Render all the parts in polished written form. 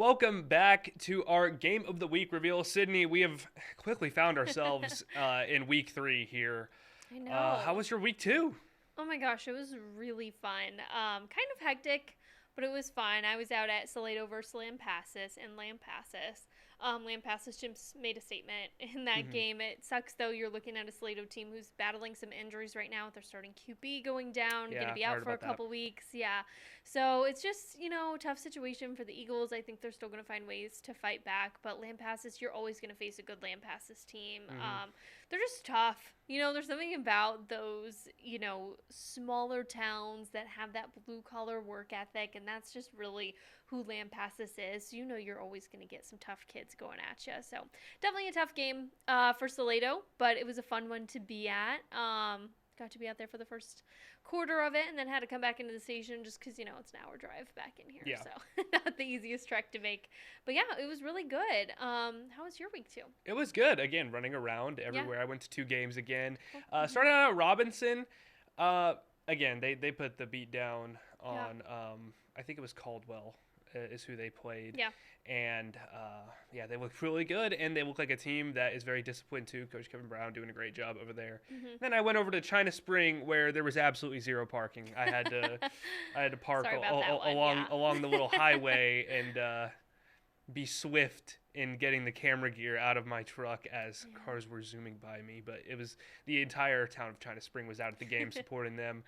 welcome back to our Game of the Week reveal. Sydney, we have quickly found ourselves in week 3 here. I know. How was your week 2? Oh my gosh, it was really fun. Kind of hectic, but it was fun. I was out at Salado versus Lampasas in Lampasas. Lampasas just made a statement in that game. It sucks, though. You're looking at a Salado team who's battling some injuries right now with their starting QB going down, going to be out for a couple weeks. Yeah. So it's just, tough situation for the Eagles. I think they're still going to find ways to fight back. But Lampasas, you're always going to face a good Lampasas team. They're just tough. There's something about those, smaller towns that have that blue-collar work ethic, and that's just really who Lampasas is. You're always going to get some tough kids going at you. So definitely a tough game for Salado, but it was a fun one to be at. Got to be out there for the first quarter of it, and then had to come back into the station just because, it's an hour drive back in here. Yeah. So not the easiest trek to make. But, yeah, it was really good. How was your week, too? It was good. Again, running around everywhere. I went to 2 games again. Started out at Robinson. Again, they put the beat down on, I think it was Caldwell is who they played. Yeah. And, they look really good, and they look like a team that is very disciplined, too. Coach Kevin Brown doing a great job over there. Then I went over to China Spring, where there was absolutely zero parking. I had to park along the little highway and be swift in getting the camera gear out of my truck as cars were zooming by me. But it was the entire town of China Spring was out at the game supporting them.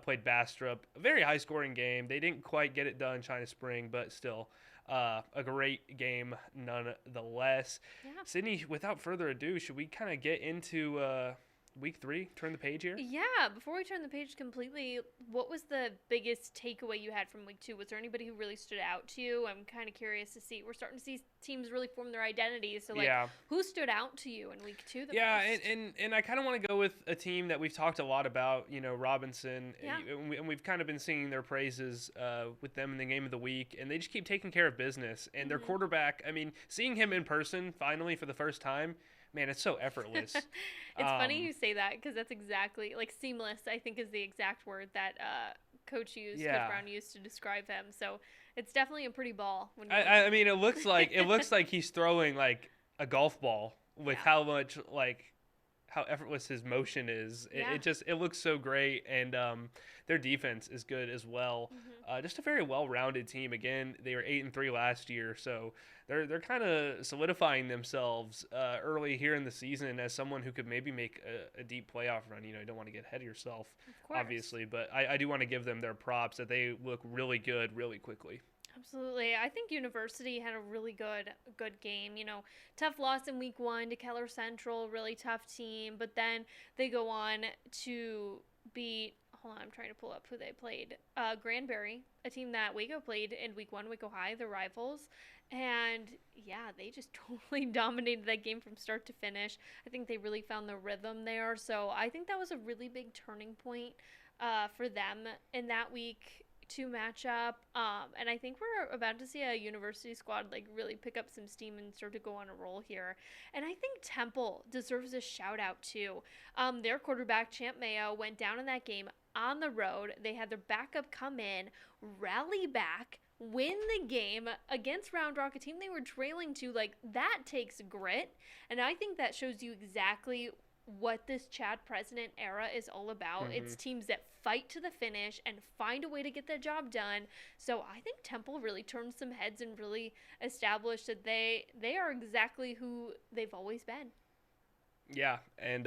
Played Bastrop. A very high-scoring game. They didn't quite get it done, China Spring, but still a great game nonetheless. Yeah. Sydney, without further ado, should we kind of get into week 3? Turn the page here? Yeah. Before we turn the page completely, what was the biggest takeaway you had from week 2? Was there anybody who really stood out to you? I'm kind of curious to see. We're starting to see teams really form their identities. So, who stood out to you in week 2 the most? And I kind of want to go with a team that we've talked a lot about, Robinson. Yeah. And we've kind of been singing their praises with them in the game of the week. And they just keep taking care of business. And their quarterback, seeing him in person finally for the first time, man, it's so effortless. It's funny you say that because that's exactly, seamless, I think is the exact word that Coach Brown used to describe him. So it's definitely a pretty ball. It looks like he's throwing like a golf ball with how much how effortless his motion is. It looks so great, and their defense is good as well. Just a very well-rounded team. Again, they were 8-3 last year, so they're kind of solidifying themselves early here in the season as someone who could maybe make a deep playoff run. You don't want to get ahead of yourself, obviously, but I do want to give them their props that they look really good really quickly. Absolutely. I think University had a really good game. Tough loss in week 1 to Keller Central, really tough team. But then they go on to beat, hold on, I'm trying to pull up who they played. Granbury, a team that Waco played in week 1, Waco High, their rivals. And, they just totally dominated that game from start to finish. I think they really found their rhythm there. So I think that was a really big turning point for them in that week 2 matchup, and I think we're about to see a University squad really pick up some steam and start to go on a roll here. And I think Temple deserves a shout out too. Their quarterback Champ Mayo went down in that game on the road. They had their backup come in, rally back, win the game against Round Rock, a team they were trailing to. That takes grit, and I think that shows you exactly what this Chad President era is all about. It's teams that fight to the finish and find a way to get the job done. So I think Temple really turned some heads and really established that they are exactly who they've always been. Yeah, and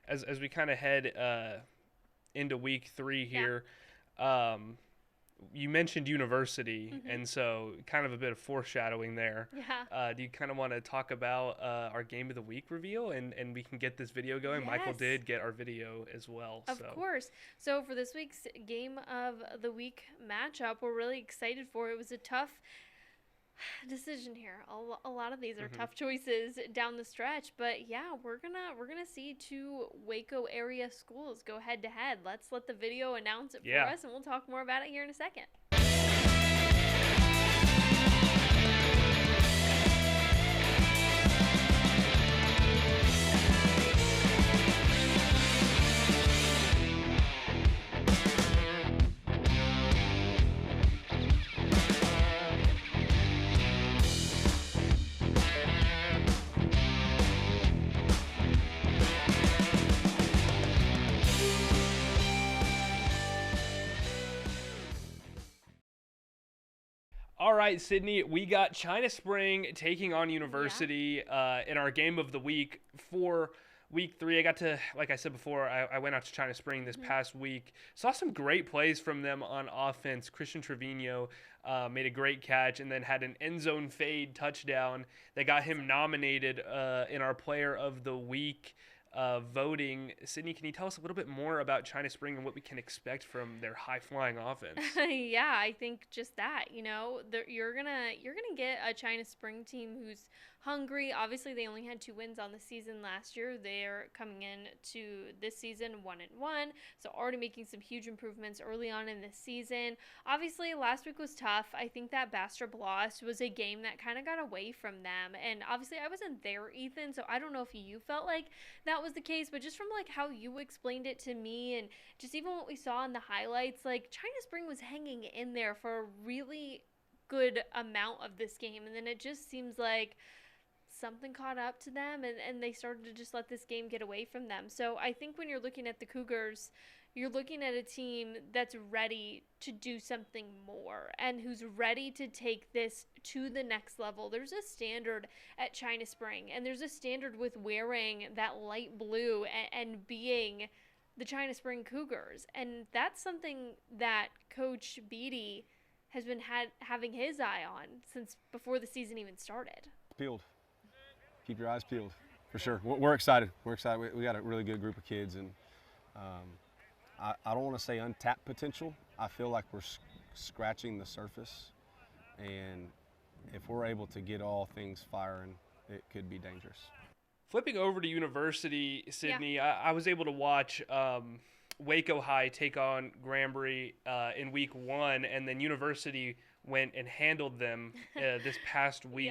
as we kind of head into week 3 here, you mentioned University, and so kind of a bit of foreshadowing there. Yeah. Do you kind of want to talk about our Game of the Week reveal, and we can get this video going? Yes. Michael did get our video as well. Of course. So for this week's Game of the Week matchup, we're really excited for. It was a tough decision here. A lot of these are tough choices down the stretch, but we're gonna see 2 Waco area schools go head to head. Let's let the video announce it for us, and we'll talk more about it here in a second. right, Sydney, we got China Spring taking on University in our game of the week for week 3. I got to, like I said before, I went out to China Spring this past week. Saw some great plays from them on offense. Christian Trevino made a great catch and then had an end zone fade touchdown that got him nominated in our player of the week voting. Sydney, can you tell us a little bit more about China Spring and what we can expect from their high-flying offense? Yeah, I think just that. You're gonna get a China Spring team who's hungry. Obviously, they only had 2 wins on the season last year. They're coming in to this season 1-1, so already making some huge improvements early on in this season. Obviously, last week was tough. I think that Bastrop loss was a game that kind of got away from them, and obviously, I wasn't there, Ethan, so I don't know if you felt like that was the case, but just from like how you explained it to me and just even what we saw in the highlights, like China Spring was hanging in there for a really good amount of this game, and then it just seems like something caught up to them and they started to just let this game get away from them. So I think when you're looking at the Cougars, you're looking at a team that's ready to do something more and who's ready to take this to the next level. There's a standard at China Spring, and there's a standard with wearing that light blue and being the China Spring Cougars. And that's something that Coach Beatty has been having his eye on since before the season even started. Peeled. Keep your eyes peeled, for sure. We're excited. We're excited. We got a really good group of kids, and I don't want to say untapped potential. I feel like we're scratching the surface, and if we're able to get all things firing, it could be dangerous. Flipping over to University, Sydney, I was able to watch Waco High take on Granbury in week 1, and then University went and handled them this past week.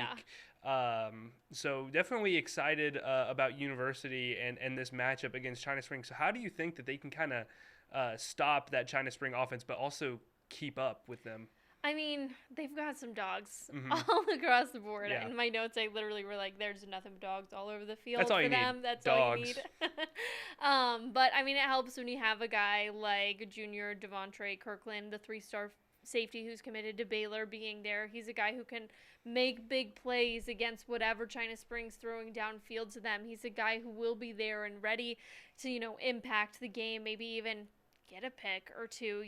So definitely excited about University and this matchup against China Spring. So how do you think that they can kind of stop that China Spring offense, but also keep up with them? I mean, they've got some dogs all across the board. Yeah. In my notes, I literally were like, there's nothing but dogs all over the field That's all for you them. need. That's dogs. all you need. But, I mean, it helps when you have a guy like Junior Devontre Kirkland, the 3-star safety who's committed to Baylor, being there. He's a guy who can make big plays against whatever China Spring's throwing downfield to them. He's a guy who will be there and ready to, impact the game, maybe even get a pick or 2.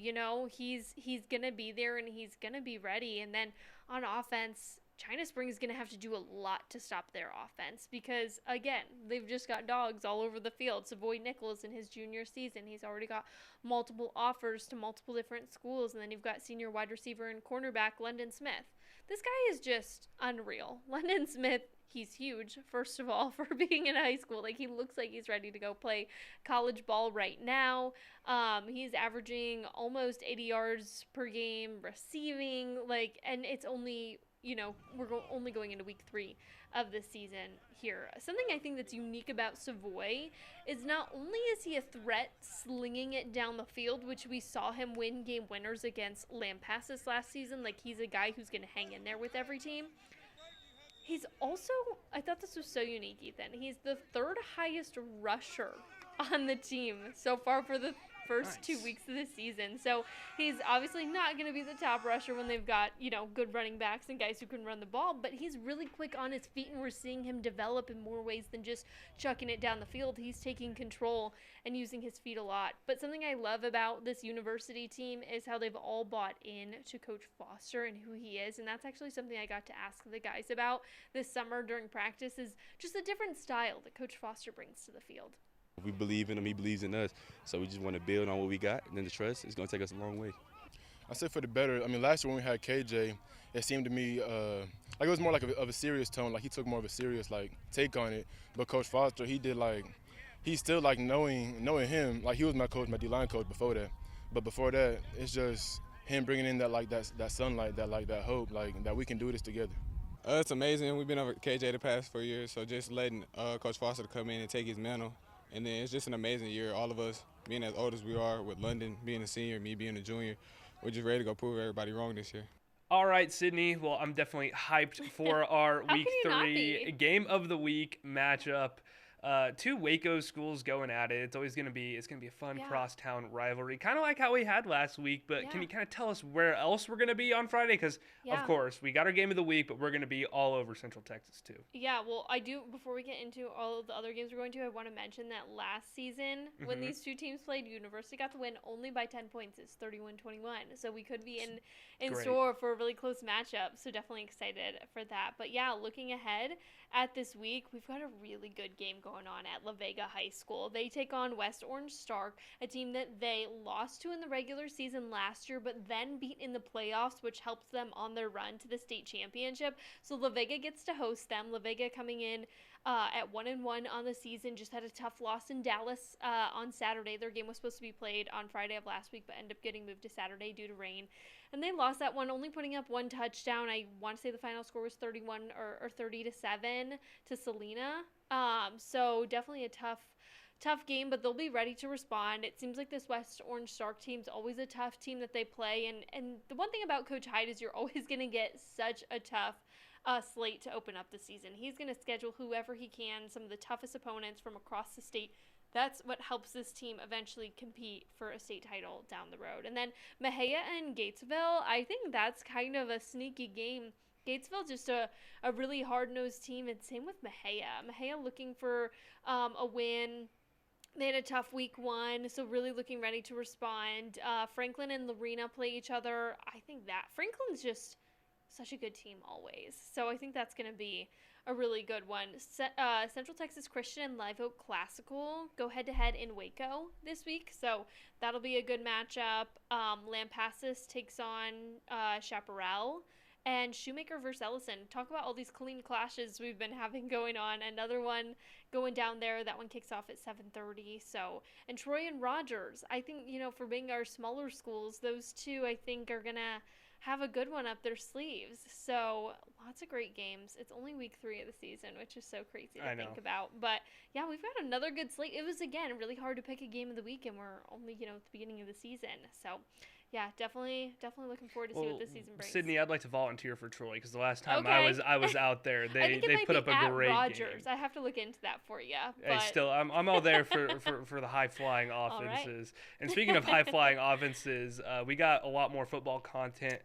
He's going to be there and he's going to be ready. And then on offense, China Spring is going to have to do a lot to stop their offense because, again, they've just got dogs all over the field. Savoy Nichols in his junior season, he's already got multiple offers to multiple different schools. And then you've got senior wide receiver and cornerback London Smith. This guy is just unreal. London Smith, he's huge, first of all, for being in high school. Like, he looks like he's ready to go play college ball right now. He's averaging almost 80 yards per game receiving. And it's only, we're only going into week 3 of the season here. Something I think that's unique about Savoy is not only is he a threat slinging it down the field, which we saw him win game winners against Lampasas last season. Like, he's a guy who's going to hang in there with every team. He's also, I thought this was so unique, Ethan, he's the 3rd highest rusher on the team so far for the first 2 weeks of the season. So he's obviously not going to be the top rusher when they've got, good running backs and guys who can run the ball, but he's really quick on his feet, and we're seeing him develop in more ways than just chucking it down the field. He's taking control and using his feet a lot. But something I love about this University team is how they've all bought in to Coach Foster and who he is, and that's actually something I got to ask the guys about this summer during practice, is just a different style that Coach Foster brings to the field. We believe in him, he believes in us, so we just want to build on what we got, and then the trust is going to take us a long way. I said for the better. I mean, last year when we had KJ, it seemed to me like it was more like of a serious tone, like he took more of a serious take on it. But Coach Foster, he did he's still knowing him, like he was my coach, my D-line coach before that. But before that, it's just him bringing in that sunlight, that hope, that we can do this together. It's amazing. We've been over KJ the past 4 years, so just letting Coach Foster come in and take his mantle. And then it's just an amazing year. All of us, being as old as we are, with London being a senior, me being a junior, we're just ready to go prove everybody wrong this year. All right, Sydney. Well, I'm definitely hyped for our Week 3 Game of the Week matchup. Two Waco schools going at it. It's gonna be a fun Yeah. crosstown rivalry, kind of like how we had last week. But can Yeah. you kind of tell us where else we're gonna be on Friday? Because Yeah. of course we got our game of the week, but we're gonna be all over Central Texas too. Yeah, well, I do. Before we get into all of the other games we're going to, I want to mention that last season, when these two teams played, University got the win only by 10 points. It's 31-21. So we could be in Great. store for a really close matchup. So definitely excited for that. But yeah, looking ahead at this week, we've got a really good game going on at La Vega High School. They take on West Orange Stark, a team that they lost to in the regular season last year, but then beat in the playoffs, which helped them on their run to the state championship. So La Vega gets to host them. La Vega coming in at 1-1 on the season, just had a tough loss in Dallas on Saturday. Their game was supposed to be played on Friday of last week, but ended up getting moved to Saturday due to rain. And they lost that one, only putting up one touchdown. I want to say the final score was 31 or 30-7 to Salina. So definitely a tough game, but they'll be ready to respond. It seems like this West Orange Stark team's always a tough team that they play. And the one thing about Coach Hyde is you're always going to get such a tough slate to open up the season. He's going to schedule whoever he can, some of the toughest opponents from across the state. That's what helps this team eventually compete for a state title down the road. And then Mejia and Gatesville, I think that's kind of a sneaky game. Gatesville just a really hard-nosed team, and same with Mejia. Mejia looking for a win. They had a tough week 1, so really looking ready to respond. Franklin and Lorena play each other. I think that Franklin's just such a good team always. So I think that's going to be a really good one. Central Texas Christian and Live Oak Classical go head-to-head in Waco this week, so that'll be a good matchup. Lampasas takes on Chaparral. And Shoemaker versus Ellison. Talk about all these clean clashes we've been having going on. Another one going down there. That one kicks off at 7:30. So, and Troy and Rogers. I think, for being our smaller schools, those two, I think, are going to have a good one up their sleeves. So, lots of great games. It's only week 3 of the season, which is so crazy to think about. But, yeah, we've got another good slate. It was, again, really hard to pick a game of the week, and we're only, at the beginning of the season. So, yeah, definitely looking forward to see what this season brings. Sydney, I'd like to volunteer for Troy because the last time Okay. I was out there, they put up a great Rogers. game. I have to look into that for you. Hey, still, I'm all there for the high flying offenses. Right. And speaking of high flying offenses, we got a lot more football content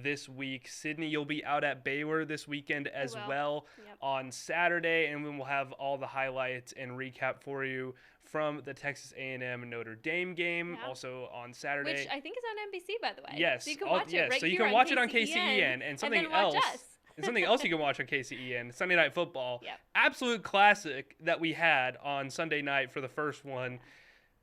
this week. Sydney, you'll be out at Baylor this weekend as well on Saturday, and we will have all the highlights and recap for you from the Texas A&M and Notre Dame game, also on Saturday. Which I think is on NBC, by the way. Yes. So you can watch it right so you here can on watch it KCEN, on KCEN. And something then watch else. us. And something else you can watch on KCEN, Sunday Night Football. Yep. Absolute classic that we had on Sunday night for the first one.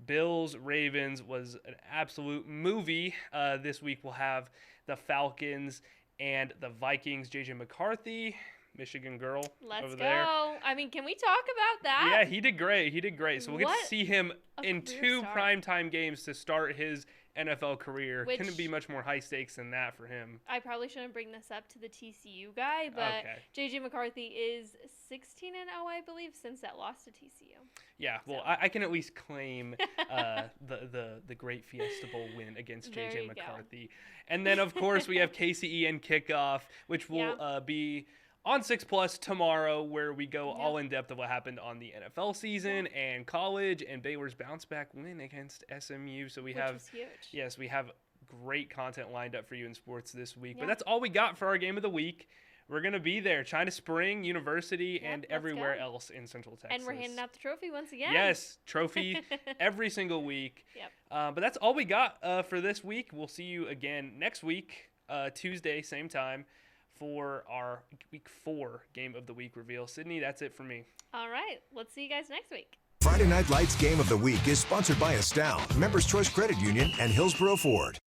Bills Ravens was an absolute movie. This week we'll have the Falcons and the Vikings. JJ McCarthy, Michigan girl Let's over go. there. I mean, can we talk about that? Yeah, he did great. So we'll get to see him in career 2 start. primetime games to start his NFL career. Which- Couldn't be much more high stakes than that for him. I probably shouldn't bring this up to the TCU guy, but JJ McCarthy is 16-0, I believe, since that loss to TCU. Yeah, well, I can at least claim the great Fiesta Bowl win against There JJ you go. McCarthy. And then, of course, we have KCEN kickoff, which will be on 6+ tomorrow, where we go all in depth of what happened on the NFL season and college and Baylor's bounce back win against SMU. So we Which was huge. we have great content lined up for you in sports this week. But that's all we got for our game of the week. We're going to be there, China Spring, University, and everywhere else in Central Texas. And we're handing out the trophy once again. Yes, trophy every single week. Yep. But that's all we got for this week. We'll see you again next week, Tuesday, same time, for our week 4 game of the week reveal. Sydney, that's it for me. All right. Let's see you guys next week. Friday Night Lights Game of the Week is sponsored by Astound, Members Choice Credit Union, and Hillsborough Ford.